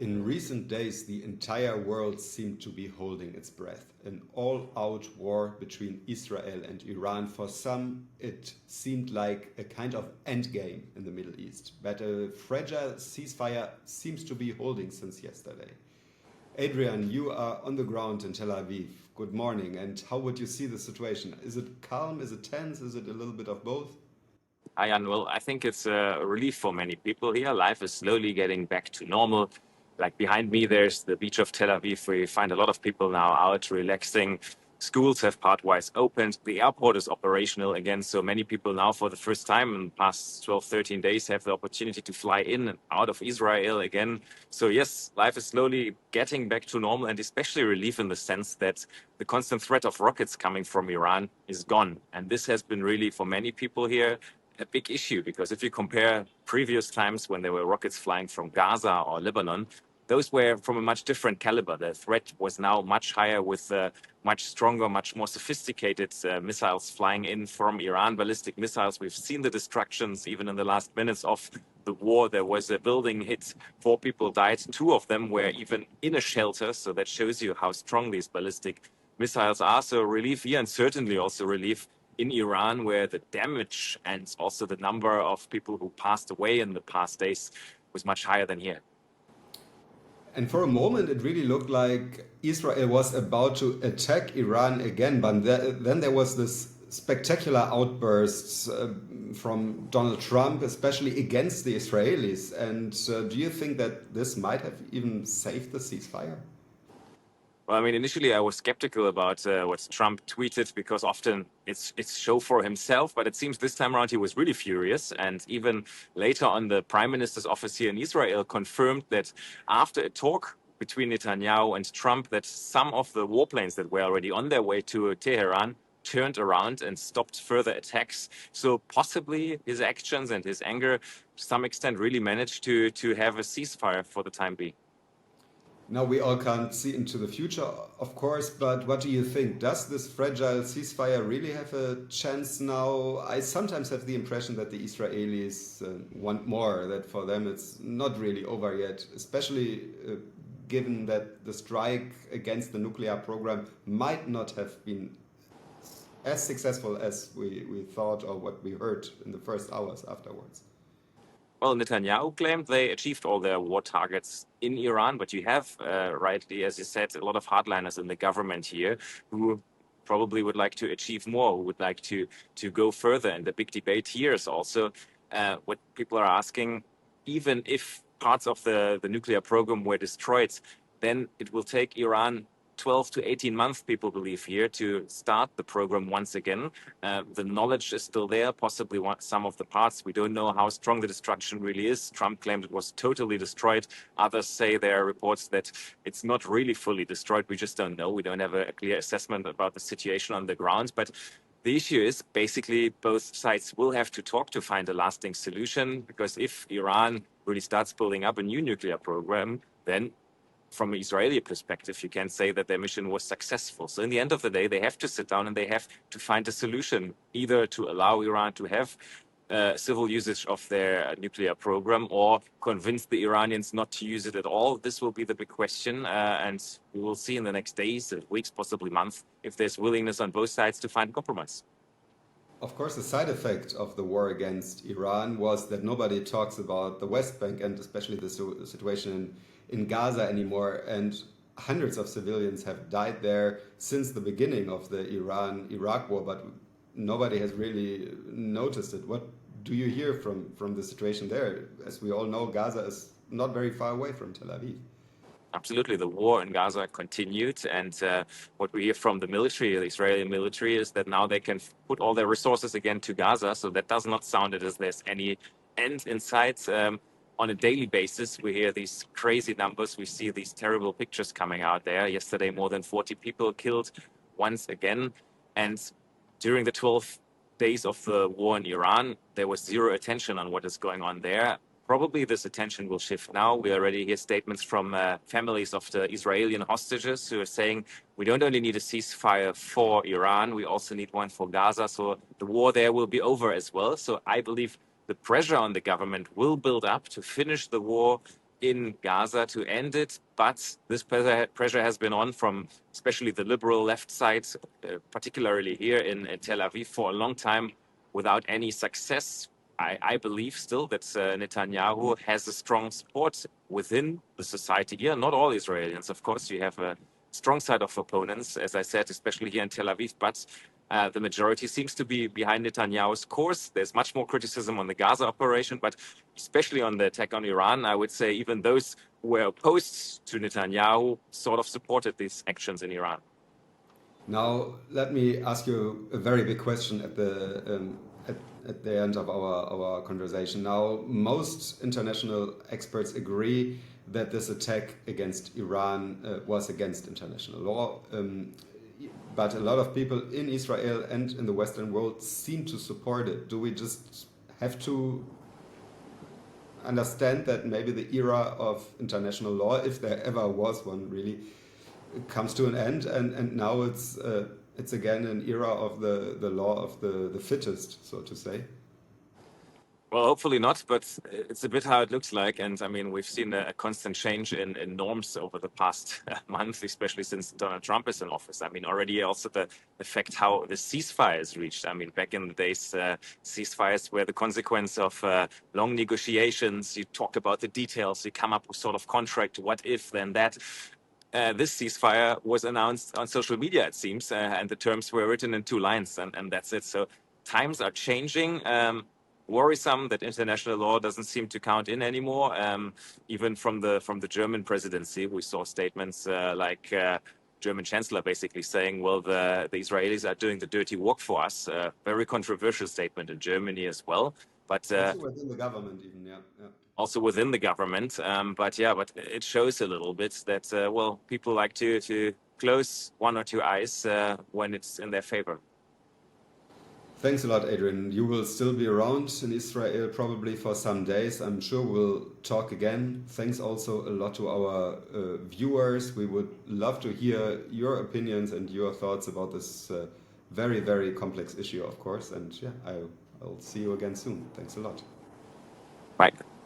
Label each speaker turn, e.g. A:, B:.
A: In recent days, the entire world seemed to be holding its breath. An all-out war between Israel and Iran. For some, it seemed like a kind of endgame in the Middle East. But a fragile ceasefire seems to be holding since yesterday. Adrian, you are on the ground in Tel Aviv. Good morning. And how would you see the situation? Is it calm? Is it tense? Is it a little bit of both?
B: Hi, Jan. Well, I think it's a relief for many people here. Life is slowly getting back to normal. Like behind me, there's the beach of Tel Aviv, where you find a lot of people now out relaxing. Schools have part-wise opened. The airport is operational again. So many people now, for the first time in the past 12, 13 days, have the opportunity to fly in and out of Israel again. So yes, life is slowly getting back to normal, and especially relief in the sense that the constant threat of rockets coming from Iran is gone. And this has been really, for many people here, a big issue, because if you compare previous times when there were rockets flying from Gaza or Lebanon, those were from a much different caliber. The threat was now much higher, with much stronger, much more sophisticated missiles flying in from Iran, ballistic missiles. We've seen the destructions even in the last minutes of the war. There was a building hit, 4 people died, 2 of them were even in a shelter. So that shows you how strong these ballistic missiles are. So relief here, and certainly also relief in Iran, where the damage and also the number of people who passed away in the past days was much higher than here.
A: And for a moment, it really looked like Israel was about to attack Iran again. But then there was this spectacular outbursts from Donald Trump, especially against the Israelis. And do you think that this might have even saved the ceasefire?
B: Well, I mean, initially I was skeptical about what Trump tweeted, because often it's show for himself, but it seems this time around he was really furious. And even later on, the prime minister's office here in Israel confirmed that after a talk between Netanyahu and Trump, that some of the warplanes that were already on their way to Tehran turned around and stopped further attacks. So possibly his actions and his anger, to some extent, really managed to have a ceasefire for the time being.
A: Now, we all can't see into the future, of course, but what do you think? Does this fragile ceasefire really have a chance now? I sometimes have the impression that the Israelis want more, that for them it's not really over yet, especially given that the strike against the nuclear program might not have been as successful as we thought or what we heard in the first hours afterwards.
B: Well, Netanyahu claimed they achieved all their war targets in Iran, but you have, rightly, as you said, a lot of hardliners in the government here who probably would like to achieve more, who would like to go further. And the big debate here is also what people are asking: even if parts of the nuclear program were destroyed, then it will take Iran 12 to 18 months, people believe here, to start the program once again. The knowledge is still there, possibly some of the parts. We don't know how strong the destruction really is. Trump claimed it was totally destroyed. Others say there are reports that it's not really fully destroyed. We just don't know. We don't have a clear assessment about the situation on the ground. But the issue is basically both sides will have to talk to find a lasting solution, because if Iran really starts building up a new nuclear program, then from an Israeli perspective, you can say that their mission was successful. So in the end of the day, they have to sit down and they have to find a solution, either to allow Iran to have civil usage of their nuclear program, or convince the Iranians not to use it at all. This will be the big question. And we will see in the next days, weeks, possibly months, if there's willingness on both sides to find compromise.
A: Of course, the side effect of the war against Iran was that nobody talks about the West Bank and especially the situation in Gaza anymore. And hundreds of civilians have died there since the beginning of the Iran-Iraq war, but nobody has really noticed it. What do you hear from the situation there? As we all know, Gaza is not very far away from Tel Aviv.
B: Absolutely. The war in Gaza continued. And what we hear from the military, the Israeli military, is that now they can put all their resources again to Gaza. So that does not sound as there's any end in sight. On a daily basis, we hear these crazy numbers. We see these terrible pictures coming out there. Yesterday, more than 40 people killed once again. And during the 12 days of the war in Iran, there was zero attention on what is going on there. Probably this attention will shift now. We already hear statements from families of the Israeli hostages who are saying we don't only need a ceasefire for Iran, we also need one for Gaza. So the war there will be over as well. So I believe the pressure on the government will build up to finish the war in Gaza to end it, but this pressure has been on from especially the liberal left side, particularly here in Tel Aviv, for a long time without any success. I believe still that Netanyahu has a strong support within the society here. Not all Israelis, of course. You have a strong side of opponents, as I said, especially here in Tel Aviv, but the majority seems to be behind Netanyahu's course. There's much more criticism on the Gaza operation, but especially on the attack on Iran, I would say even those who were opposed to Netanyahu sort of supported these actions in Iran.
A: Now, let me ask you a very big question at the end of our conversation. Now, most international experts agree that this attack against Iran was against international law. But a lot of people in Israel and in the Western world seem to support it. Do we just have to understand that maybe the era of international law, if there ever was one really, comes to an end, and now it's again an era of the law of the fittest, so to say?
B: Well, hopefully not, but it's a bit how it looks like. And I mean, we've seen a constant change in norms over the past month, especially since Donald Trump is in office. I mean, already also the fact how the ceasefire is reached. I mean, back in the days, ceasefires were the consequence of long negotiations. You talk about the details, you come up with sort of contract, what if, then that. This ceasefire was announced on social media, it seems, and the terms were written in 2 lines, and that's it. So times are changing. Worrisome that international law doesn't seem to count in anymore. Even from the German presidency, we saw statements like German Chancellor basically saying, well, the Israelis are doing the dirty work for us. Very controversial statement in Germany as well. But
A: Also within the government even, yeah.
B: also within the government. But it shows a little bit that, well, people like to close 1 or 2 eyes when it's in their favor.
A: Thanks a lot, Adrian. You will still be around in Israel probably for some days. I'm sure we'll talk again. Thanks also a lot to our viewers. We would love to hear your opinions and your thoughts about this very, very complex issue, of course. And yeah, I'll see you again soon. Thanks a lot.